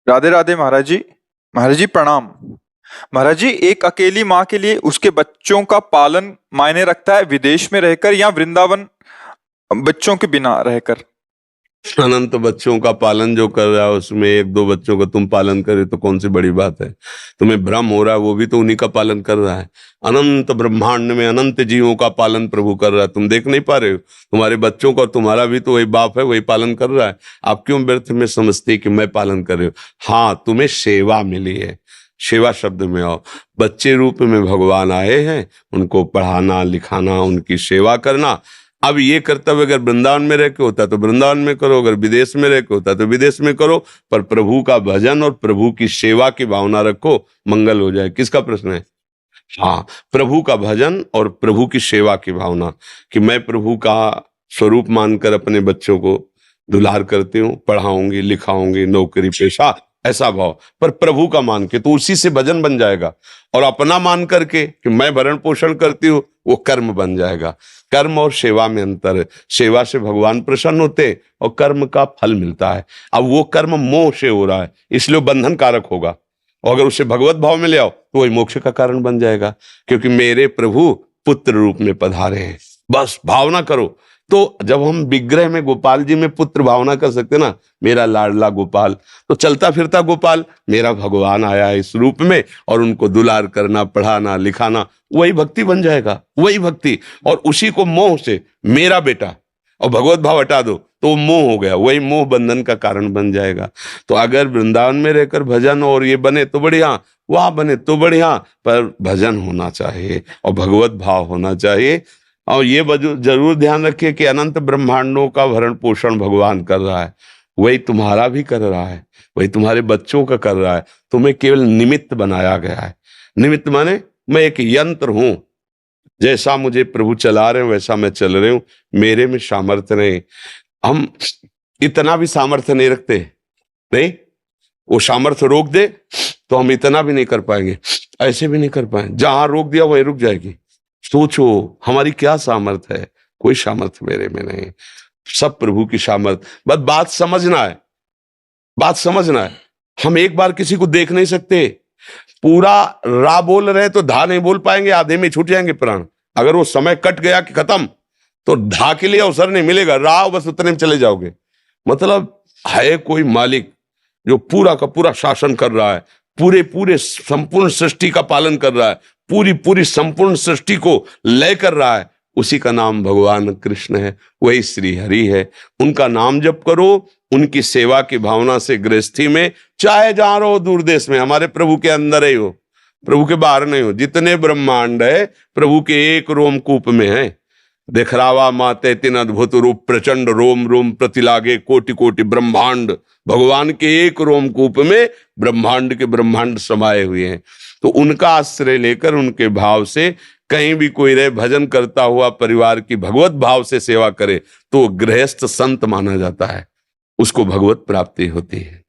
राधे राधे महाराज जी। महाराज जी प्रणाम। महाराज जी, एक अकेली माँ के लिए उसके बच्चों का पालन मायने रखता है विदेश में रहकर या वृंदावन बच्चों के बिना रहकर? अनंत बच्चों का पालन जो कर रहा है उसमें एक दो बच्चों का तुम पालन करे तो कौन सी बड़ी बात है। तुम्हें भ्रम हो रहा है, वो भी तो उन्हीं का पालन कर रहा है। अनंत ब्रह्मांड में अनंत जीवों का पालन प्रभु कर रहा है, तुम देख नहीं पा रहे हो। तुम्हारे बच्चों का तुम्हारा भी तो वही बाप है, वही पालन कर रहा है। आप क्यों व्यर्थ में समझते कि मैं पालन कर रही हूँ। हाँ, तुम्हें सेवा मिली है, सेवा शब्द में आओ। बच्चे रूप में भगवान आए हैं, उनको पढ़ाना लिखाना, उनकी सेवा करना। अब ये कर्तव्य अगर वृंदावन में रह के होता तो वृंदावन में करो, अगर विदेश में रह के होता तो विदेश में करो, पर प्रभु का भजन और प्रभु की सेवा की भावना रखो, मंगल हो जाए। किसका प्रश्न है? हाँ, प्रभु का भजन और प्रभु की सेवा की भावना, कि मैं प्रभु का स्वरूप मानकर अपने बच्चों को दुलार करती हूँ, पढ़ाऊंगी लिखाऊंगी, नौकरी पेशा, ऐसा भाव। पर प्रभु का मान के तो उसी से भजन बन जाएगा। और अपना मान करके कि मैं भरण पोषण करती हूँ, वो कर्म बन जाएगा। कर्म और सेवा में अंतर है। सेवा से भगवान प्रसन्न होते और कर्म का फल मिलता है। अब वो कर्म मोह से हो रहा है, इसलिए बंधन कारक होगा। और अगर उसे भगवत भाव में ले आओ तो वही मोक्ष का कारण बन जाएगा, क्योंकि मेरे प्रभु पुत्र रूप में पधारे हैं। बस भावना करो। तो जब हम विग्रह में गोपाल जी में पुत्र भावना कर सकते ना, मेरा लाडला गोपाल, तो चलता फिरता गोपाल मेरा भगवान आया है इस रूप में, और उनको दुलार करना, पढ़ाना लिखाना, वही भक्ति बन जाएगा, वही भक्ति। और उसी को मोह से मेरा बेटा और भगवत भाव हटा दो तो वो मोह हो गया, वही मोह बंधन का कारण बन जाएगा। तो अगर वृंदावन में रहकर भजन और ये बने तो बढ़िया, वहां बने तो बढ़िया, पर भजन होना चाहिए और भगवत भाव होना चाहिए। और ये जरूर ध्यान रखिए कि अनंत ब्रह्मांडों का भरण पोषण भगवान कर रहा है, वही तुम्हारा भी कर रहा है, वही तुम्हारे बच्चों का कर रहा है। तुम्हें केवल निमित्त बनाया गया है। निमित्त माने मैं एक यंत्र हूं, जैसा मुझे प्रभु चला रहे हैं वैसा मैं चल रही हूं, मेरे में सामर्थ्य नहीं। हम इतना भी सामर्थ्य नहीं रखते, नहीं, वो सामर्थ्य रोक दे तो हम इतना भी नहीं कर पाएंगे, ऐसे भी नहीं कर पाएंगे। जहां रोक दिया वहीं रुक जाएगी। सोचो हमारी क्या सामर्थ्य है, कोई सामर्थ्य मेरे में नहीं, सब प्रभु की सामर्थ्य। बस बात समझना है, बात समझना है। हम एक बार किसी को देख नहीं सकते, पूरा रा बोल रहे तो धा नहीं बोल पाएंगे, आधे में छूट जाएंगे प्राण। अगर वो समय कट गया कि खत्म, तो धा के लिए अवसर नहीं मिलेगा, रा बस उतने में चले जाओगे। मतलब है कोई मालिक जो पूरा का पूरा शासन कर रहा है, पूरे पूरे संपूर्ण सृष्टि का पालन कर रहा है, पूरी पूरी संपूर्ण सृष्टि को लय कर रहा है, उसी का नाम भगवान कृष्ण है, वही श्री हरि है। उनका नाम जप करो, उनकी सेवा की भावना से गृहस्थी में, चाहे जहां रहो, दूर देश में, हमारे प्रभु के अंदर ही हो, प्रभु के बाहर नहीं हो। जितने ब्रह्मांड है प्रभु के एक रोमकूप में है। दिखरावा माते तीन अद्भुत रूप, प्रचंड रोम रोम प्रतिलागे, कोटि कोटि ब्रह्मांड। भगवान के एक रोमकूप में ब्रह्मांड के ब्रह्मांड समाये हुए हैं। तो उनका आश्रय लेकर उनके भाव से कहीं भी कोई रहे, भजन करता हुआ परिवार की भगवत भाव से सेवा करे तो गृहस्थ संत माना जाता है, उसको भगवत प्राप्ति होती है।